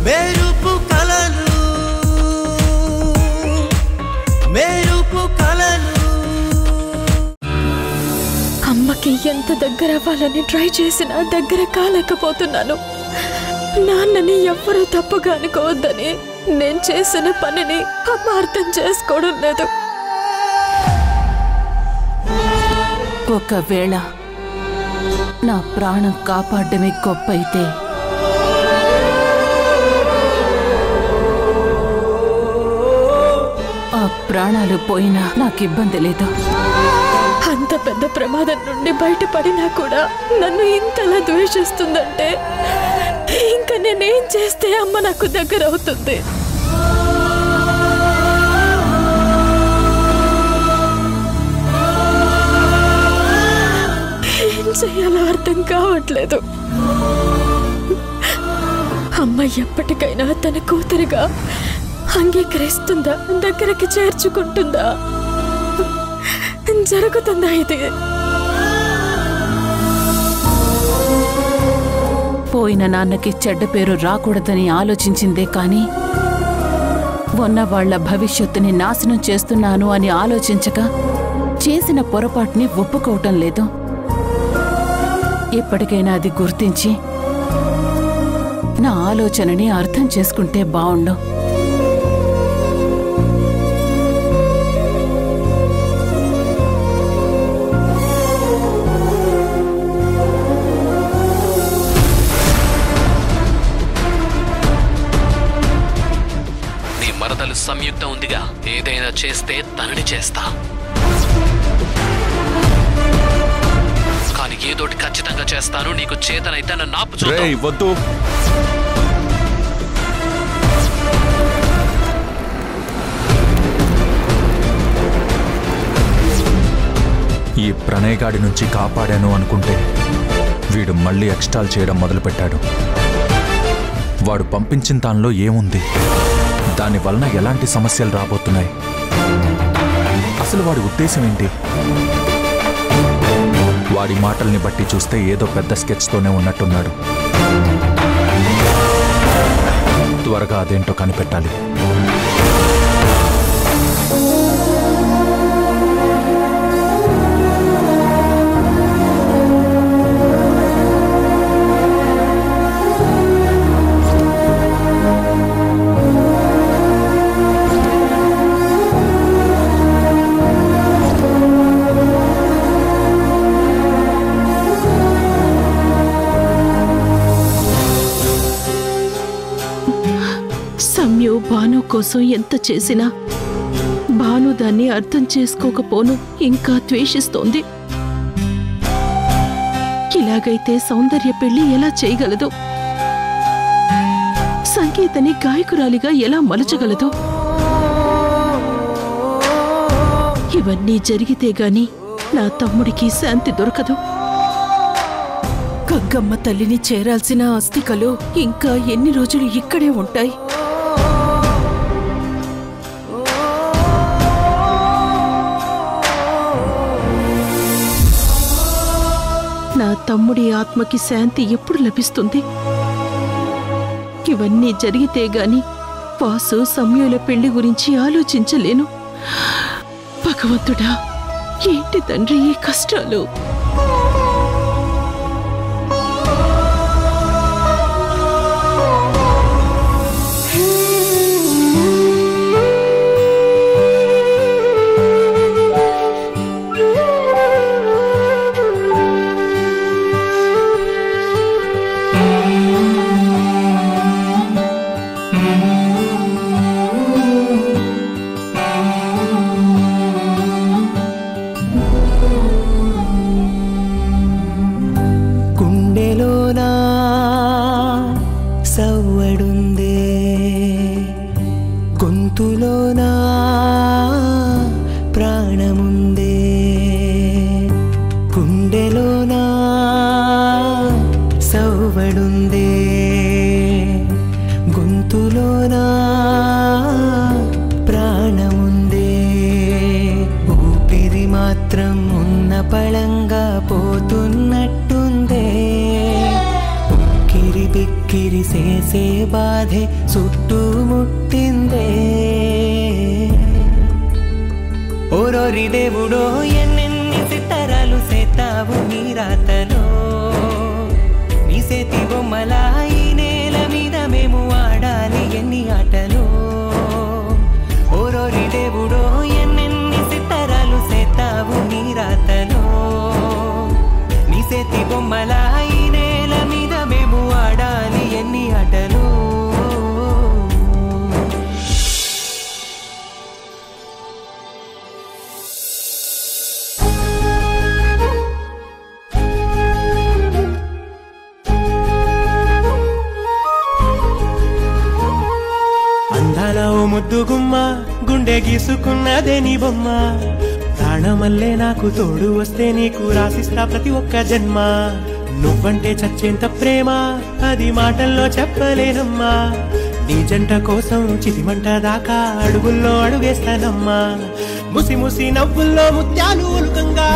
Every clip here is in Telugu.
మెరుపు కలలు మెరుపు కలలు. అమ్మకి ఎంత దగ్గర అవ్వాలని ట్రై చేసినా దగ్గర కాలేకపోతున్నాను. నాన్నని ఎవ్వరూ తప్పుగా అనుకోవద్దని నేను చేసిన పనిని అమ్మ అర్థం చేసుకోవడం లేదు. ఒకవేళ నా ప్రాణం కాపాడమే గొప్ప అయితే ఆ ప్రాణాలు పోయినా నాకు ఇబ్బంది లేదు. అంత పెద్ద ప్రమాదం నుండి బయటపడినా కూడా నన్ను ఇంతలా ద్వేషిస్తుందంటే ఇంకా నేనేం చేస్తే అమ్మ నాకు దగ్గర అవుతుంది? ఏం చేయాలో అర్థం కావట్లేదు. అమ్మ ఎప్పటికైనా తన కూతురుగా అంగీకరిస్తుందా? దగ్గరికి చేర్చుకుంటుందా? జరుగుతుందా ఇది? పోయిన నాన్నకి చెడ్డ పేరు రాకూడదని ఆలోచించిందే కానీ ఉన్న వాళ్ల భవిష్యత్తుని నాశనం చేస్తున్నాను అని ఆలోచించక చేసిన పొరపాటుని ఒప్పుకోవటం లేదు. ఎప్పటికైనా అది గుర్తించి నా ఆలోచనని అర్థం చేసుకుంటే బావుండు. సంయుక్త ఉందిగా, ఏదైనా చేస్తే తనని చేస్తా. కానీ ఏదోటి ఖచ్చితంగా చేస్తాను. నీకు చేతనైతే నన్ను ఆపు. వద్దు. ఈ ప్రణయగాడి నుంచి కాపాడాను అనుకుంటే వీడు మళ్ళీ ఎక్స్ట్రాల్ చేయడం మొదలుపెట్టాడు. వాడు పంపించిన దానిలో ఏముంది? దాని వలన ఎలాంటి సమస్యలు రాబోతున్నాయి? అసలు వాడి ఉద్దేశం ఏంటి? వాడి మాటల్ని బట్టి చూస్తే ఏదో పెద్ద స్కెచ్తోనే ఉన్నట్టున్నాడు. త్వరగా అదేంటో కనిపెట్టాలి. భాను కోసం ఎంత చేసినా భాను దాన్ని అర్థం చేసుకోకపోను ఇంకా ద్వేషిస్తోంది. ఇలాగైతే సౌందర్య పెళ్లి ఎలా చేయగలదు? సంగీతని గాయకురాలిగా ఎలా మలచగలదు? ఇవన్నీ జరిగితే గాని నా తమ్ముడికి శాంతి దొరకదు. గగ్గమ్మ తల్లిని చేరాల్సిన అస్థికలు ఇంకా ఎన్ని రోజులు ఇక్కడే ఉంటాయి? నా తమ్ముడి ఆత్మకి శాంతి ఎప్పుడు లభిస్తుంది? ఇవన్నీ జరిగితే గాని వాసు సమయుల పెళ్లి గురించి ఆలోచించలేను. భగవంతుడా, ఏంటి తండ్రి ఈ కష్టాలు? గొంతులోనా ప్రాణముందే, గుండెలోనా సవ్వడుందే, గొంతులోనా ప్రాణముందే, ఊపిరి మాత్రం ఉన్న పళంగా పోతున్నట్టుందే, ఉక్కిరి బిక్కిరి ఉక్కిరిసేసే బాధే చుట్టుముట్టిందే ఓరోరి దేవుడో ఎన్నెన్ని సిత్తరాలు సేతావు నీ రాతలో నీ సేతి బొమ్మలా ఈ నేల మీద మేము ఆడాలి ఎన్ని ఆటలో ఓరోరి దేవుడో ఎన్నెన్ని సిత్తరాలు సేతావు నీ రాతలో నీ సేతి బొమ్మలా ఈ నేల మీద మేము ఆడాలి ఎన్ని ఆటలో ముద్దుగుమ్మ గుండె గీసుకున్నదే నీ బొమ్మ ప్రాణమల్లే నాకు తోడు వస్తే నీకు రాసిస్తా ప్రతి ఒక్క జన్మ నువ్వంటే చచ్చేంత ప్రేమ అది మాటల్లో చెప్పలేనమ్మా నీ జంట కోసం చితిమంట దాకా అడుగుల్లో అడుగేస్తానమ్మా ముసి ముసి నవ్వుల్లో ముత్యాలు ఒలుకంగా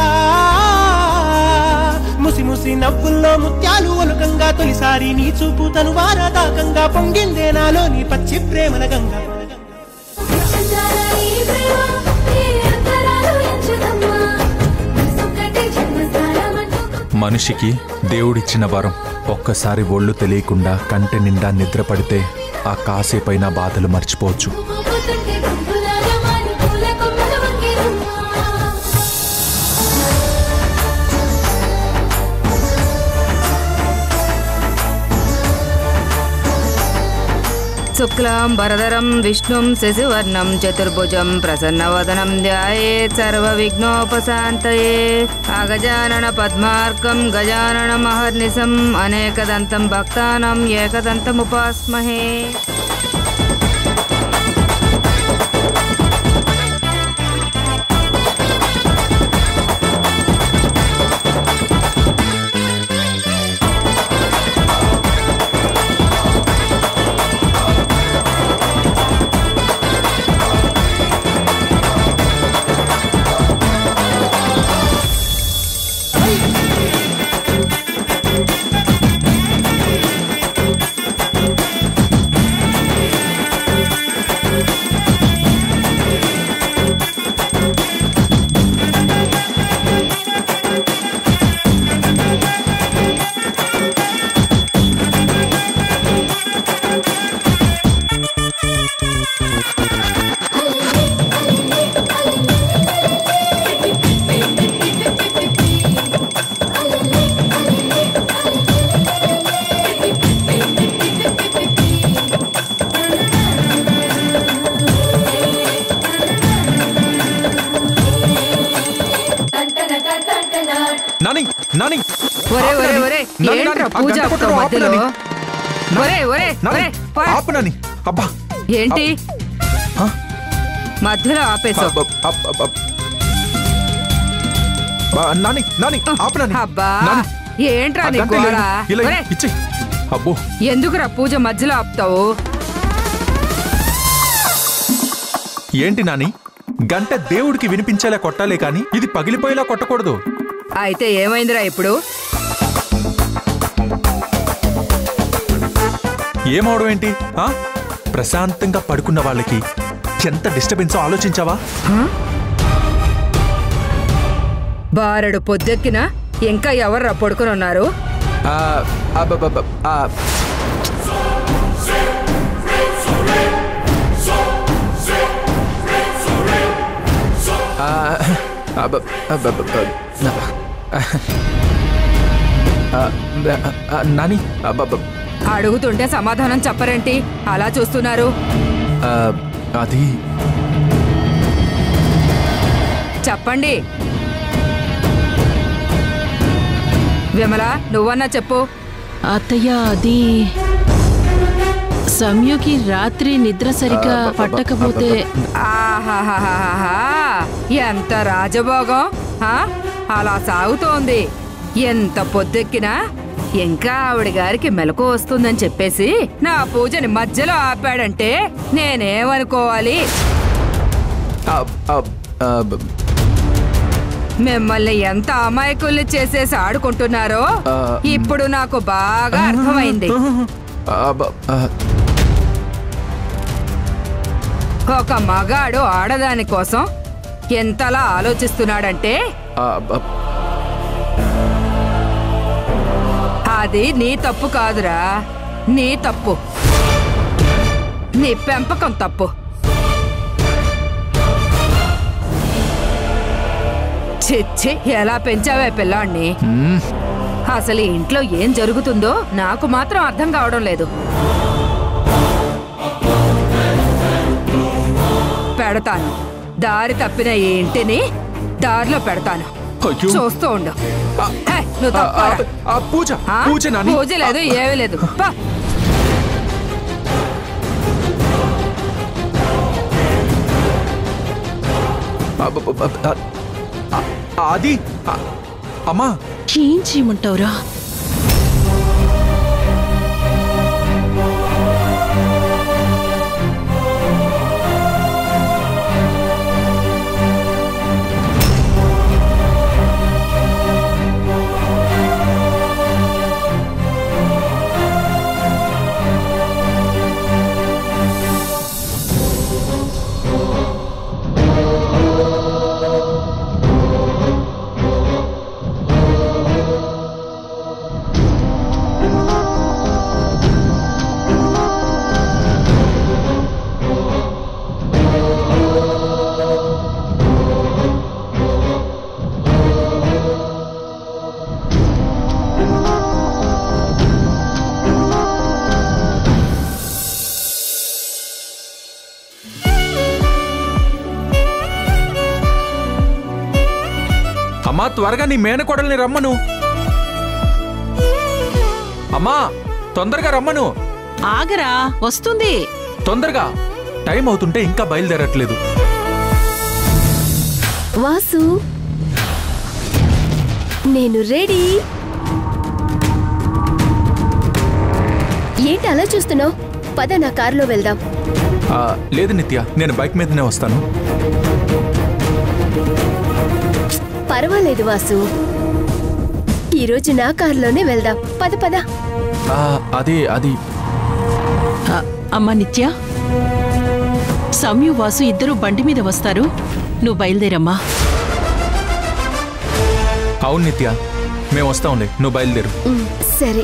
ముసి ముసి నవ్వుల్లో ముత్యాలు ఒలుకంగా తొలిసారి నీ చూపు తను వారదాకంగా పొంగిందే నాలో నీ పచ్చి ప్రేమల గంగా మనిషికి దేవుడిచ్చిన వరం ఒక్కసారి ఒళ్ళు తెలియకుండా కంటి నిండా నిద్ర పడితే ఆ కాసేపైన బాధలు మర్చిపోవచ్చు. శుక్లాం వరదరం విష్ణుం శశివర్ణం చతుర్భుజం ప్రసన్నవదనం ధ్యాయేత్ సర్వవిఘ్నోపశాంతయే అగజానన పద్మార్కం గజాననమహర్నిశం అనేకదంతం భక్తానాం ఏకదంతముపాస్మహే. ఏంటి మధ్యలో ఆపేసావు? ఏంట్రా నీ గోళ? ఎందుకురా పూజ మధ్యలో ఆపుతావు? ఏంటి నాని, గంట దేవుడికి వినిపించేలా కొట్టాలే కాని ఇది పగిలిపోయేలా కొట్టకూడదు. అయితే ఏమైందిరా ఇప్పుడు? ఏమవడం ఏంటి? ప్రశాంతంగా పడుకున్న వాళ్ళకి ఎంత డిస్టర్బెన్సో ఆలోచించావా? బారెడు పొద్దెక్కినా ఇంకా ఎవర్రా పడుకుని ఉన్నారు? నాని, అడుగుతుంటే సమాధానం చెప్పరేంటి? అలా చూస్తున్నారు. అది చెప్పండి. విమల, నువ్వన్నా చెప్పు. అత్తయ్య, అది సమ్యుకి రాత్రి నిద్ర సరిగా పట్టకపోతే. ఆహాహాహా, ఎంత రాజభోగం! అలా సాగుతోంది. ఎంత పొద్దెక్కినా ఇంకా ఆవిడ గారికి మెలకు వస్తుందని చెప్పేసి నా పూజని మధ్యలో ఆపాడంటే నేనేమనుకోవాలి? మిమ్మల్ని ఎంత అమాయకుల్ని చేసేసి ఆడుకుంటున్నారో ఇప్పుడు నాకు బాగా అర్థమైంది. ఒక మగాడు ఆడదాని కోసం ఎంతలా ఆలోచిస్తున్నాడంటే అది నీ తప్పు కాదురా, నీ తప్పు, నీ పెంపకం తప్పు. చిచ్చి, ఎలా పెంచావే పిల్లాన్ని? అసలు ఇంట్లో ఏం జరుగుతుందో నాకు మాత్రం అర్థం కావడం లేదు. పెడతాను, దారి తప్పిన ఈ ఇంటిని దారిలో పెడతాను. చూస్తూ ఉండు. నువ్వు తప్ప పూజ లేదు, ఏమీ లేదు. అది అమ్మా, ఏం చేయమంటావురా? అమ్మా, త్వరగా నీ మేనకోడల్ని రమ్మను. అమ్మా, తొందరగా రమ్మను. ఆగరా, వస్తుంది. తొందరగా, టైం అవుతుంటే ఇంకా బయలుదేరట్లేదు. వాసు, నేను రెడీ. ఏంటి అలా చూస్తున్నావు? పద, నా కారులో వెళ్దాం. లేదు నిత్య, నేను బైక్ మీదనే వస్తాను. పర్వాలేదు వాసు, ఈరోజు నా కారులోనే వెళ్దాం. పద పద. అది అమ్మా నిత్య, సౌమ్య వాసు ఇద్దరు బండి మీద వస్తారు. నువ్వు బయలుదేరమ్మా. అవును నిత్య, మేము వస్తాంలే, నువ్వు బయలుదేరు. సరే.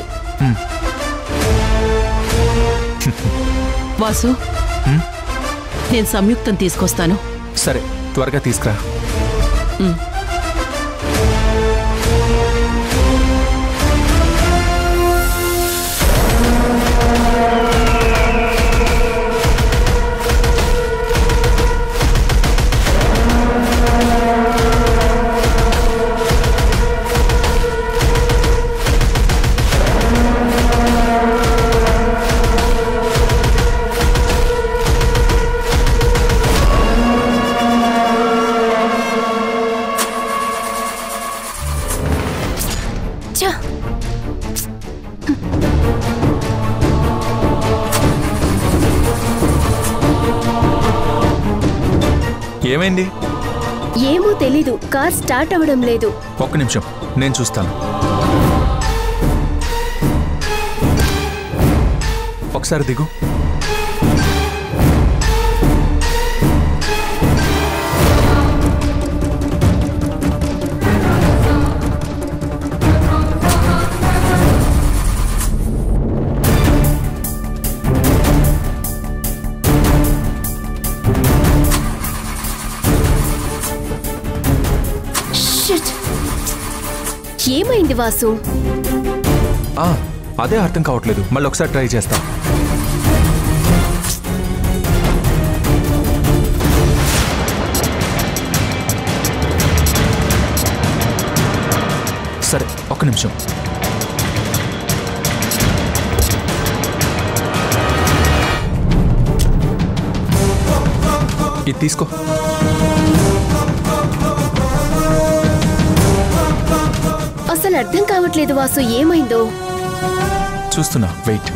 వాసు, నేను సంయుక్తం తీసుకొస్తాను. సరే, త్వరగా తీసుకురా. ఏమైంది? ఏమో తెలీదు, కార్ స్టార్ట్ అవ్వడం లేదు. ఒక్క నిమిషం, నేను చూస్తాను. ఒకసారి దిగు. ఏమైంది వాసు? అదే అర్థం కావట్లేదు. మళ్ళీ ఒకసారి ట్రై చేస్తా. సరే, ఒక్క నిమిషం. ఇది తీసుకో. అసలు అర్థం కావట్లేదు వాసు, ఏమైందో? చూస్తున్నా, వెయిట్.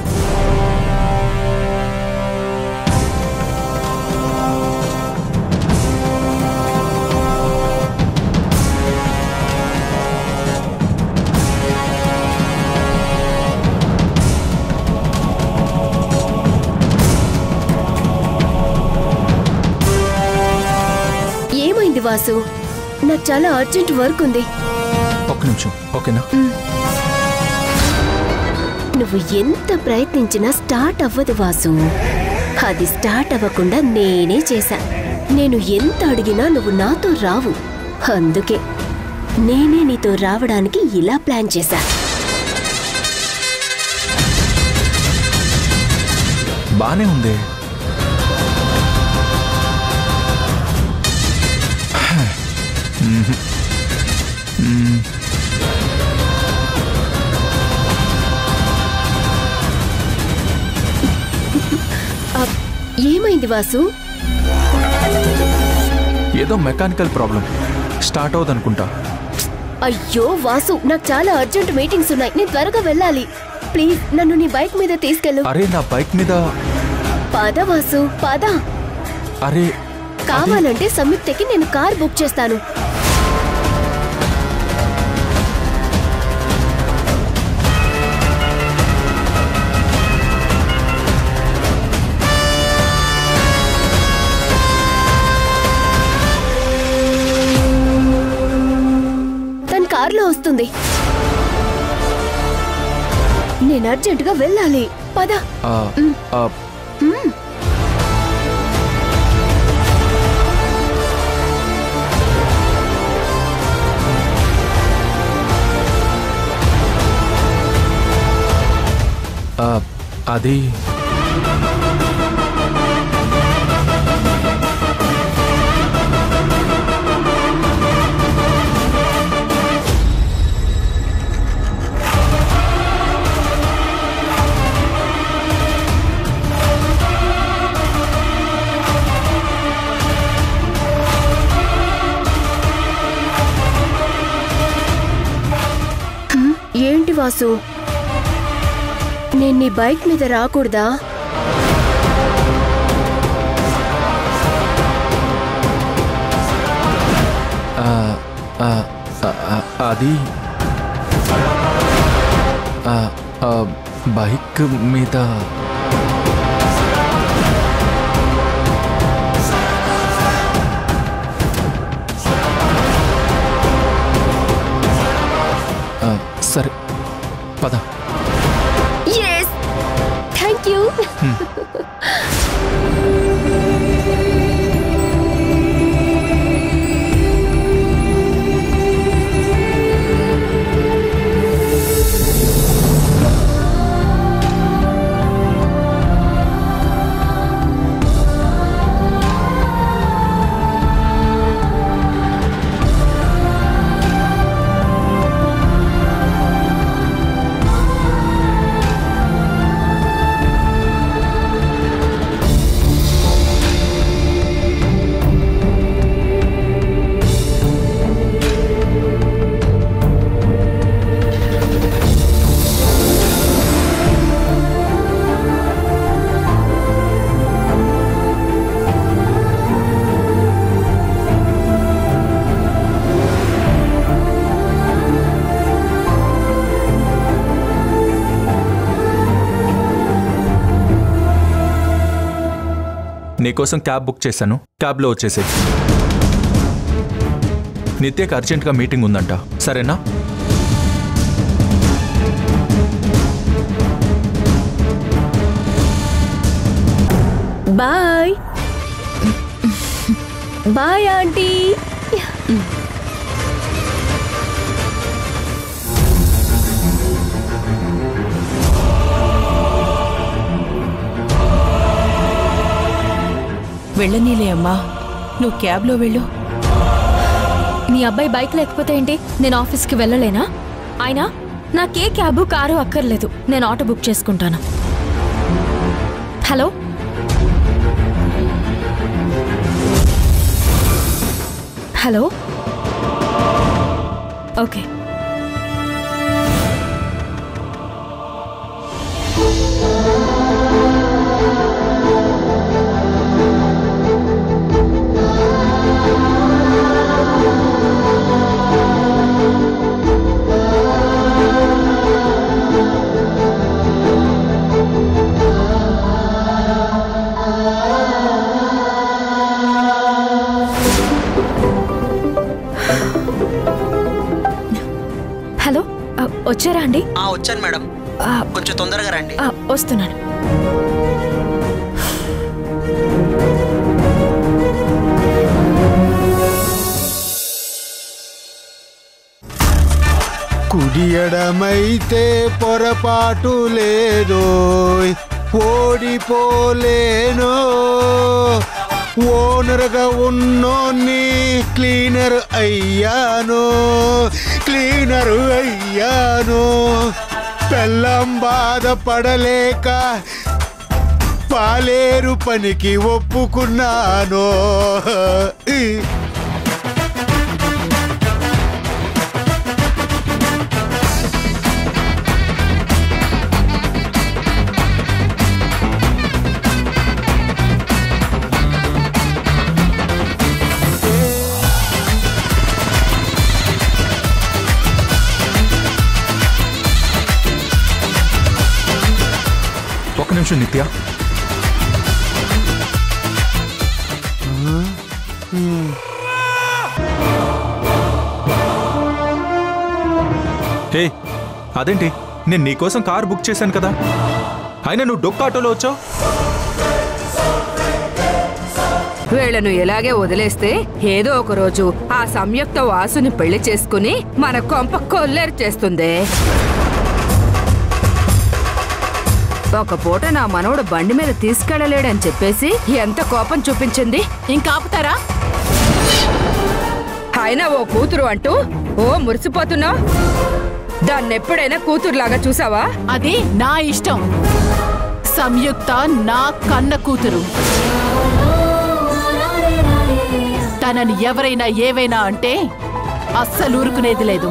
ఏమైంది వాసు? నాకు చాలా అర్జెంట్ వర్క్ ఉంది. ఒక్క నిమిషం, ఓకేనా? నువ్వు ఎంత ప్రయత్నించినా స్టార్ట్ అవ్వదు వాసు. అది స్టార్ట్ అవ్వకుండా నేనే చేశా. నేను ఎంత అడిగినా నువ్వు నాతో రావు. అందుకే నేనే నీతో రావడానికి ఇలా ప్లాన్ చేశా. బానే ఉంది. ఏమైంది వాసు? ఏదో మెకానికల్ ప్రాబ్లం, స్టార్ట్ అవుదనుకుంటా. అయ్యో వాసు, నాకు చాలా అర్జెంట్ మీటింగ్స్ ఉన్నాయి, నేను త్వరగా వెళ్ళాలి. ప్లీజ్ నన్ను నీ బైక్ మీద తీసుకెళ్ళు. అరే నా బైక్ మీద. పద వాసు, పద. అరే కావాలంటే సంయుక్తకి నేను కార్ బుక్ చేస్తాను. తన కార్లో వస్తుంది. నేను అర్జెంటుగా వెళ్ళాలి. పద. అది ఏంటి వాసు, నేను నీ బైక్ మీద రాకూడదా? అది బైక్ మీద సరే పద. yes thank you. నీకోసం క్యాబ్ బుక్ చేశాను, క్యాబ్లో వచ్చేసే. నిత్యకి అర్జెంట్గా మీటింగ్ ఉందంట, సరేనా? Bye bye aunty. వెళ్ళనీలే అమ్మా, నువ్వు క్యాబ్లో వెళ్ళు. మీ అబ్బాయి బైక్ లేకపోతే ఏంటి, నేను ఆఫీస్కి వెళ్ళలేనా? అయినా నాకే క్యాబు కారు అక్కర్లేదు, నేను ఆటో బుక్ చేసుకుంటాను. Hello, hello, okay. వచ్చారా అండి? వచ్చాను మేడం. కొంచెం తొందరగా రండి. వస్తున్నాను. కుడియడమైతే పొరపాటు లేదో, ఓడిపోలేనో. ఓనర్గా ఉన్నోన్ని క్లీనర్ అయ్యాను, పెళ్ళం బాధపడలేక పాలేరు పనికి ఒప్పుకున్నాను. ఒక్క నిమిషం నిత్య. హే, అదేంటి, నేను నీకోసం కార్ బుక్ చేశాను కదా, అయినా నువ్వు డొక్కాటోలో వచ్చావు. వీళ్లను ఇలాగే వదిలేస్తే ఏదో ఒక రోజు ఆ సంయుక్త వాసుని పెళ్లి చేసుకుని మన కొంప కొల్లేరు చేస్తుంది. ఒక పూట నా మనవడు బండి మీద తీసుకెళ్లలేడని చెప్పేసి ఎంత కోపం చూపించింది. ఇంకాపుతారా? అయినా ఓ కూతురు అంటూ మురిసిపోతున్నావు. దాన్నెప్పుడైనా కూతురులాగా చూసావా? అది నా ఇష్టం. సంయుక్త నా కన్న కూతురు. తనని ఎవరైనా ఏవైనా అంటే అస్సలు ఊరుకునేది లేదు.